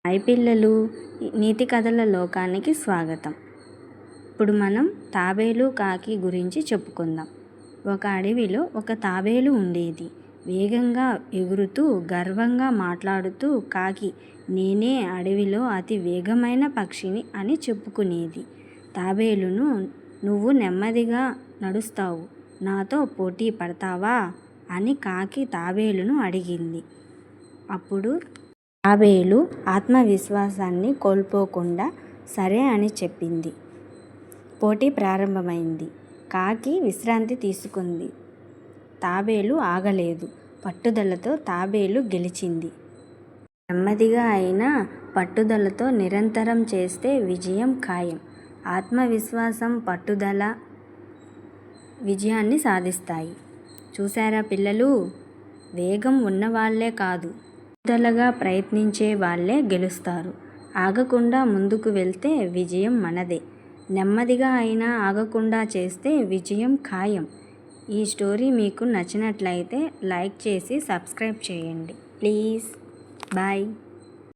Hi పిల్లలు, నీతి కథల లోకానికి స్వాగతం. ఇప్పుడు మనం తాబేలు కాకి గురించి చెప్పుకుందాం. ఒక అడవిలో ఒక తాబేలు ఉండేది. వేగంగా ఎగురుతూ గర్వంగా మాట్లాడుతూ కాకి నేనే అడవిలో అతి వేగమైన పక్షిని అని చెప్పుకునేది. తాబేలును నువ్వు నెమ్మదిగా నడుస్తావు, నాతో పోటీ పడతావా అని కాకి తాబేలును అడిగింది. అప్పుడు తాబేలు ఆత్మవిశ్వాసాన్ని కోల్పోకుండా సరే అని చెప్పింది. పోటీ ప్రారంభమైంది. కాకి విశ్రాంతి తీసుకుంది. తాబేలు ఆగలేదు. పట్టుదలతో తాబేలు గెలిచింది. నెమ్మదిగా అయినా పట్టుదలతో నిరంతరం చేస్తే విజయం ఖాయం. ఆత్మవిశ్వాసం, పట్టుదల విజయాన్ని సాధిస్తాయి. చూసారా పిల్లలు, వేగం ఉన్నవాళ్లే కాదు, పట్టుదలగా ప్రయత్నించే వాళ్ళే గెలుస్తారు. ఆగకుండా ముందుకు వెళ్తే విజయం మనదే. నెమ్మదిగా అయినా ఆగకుండా చేస్తే విజయం ఖాయం. ఈ స్టోరీ మీకు నచ్చినట్లయితే లైక్ చేసి సబ్స్క్రైబ్ చేయండి ప్లీజ్. బాయ్.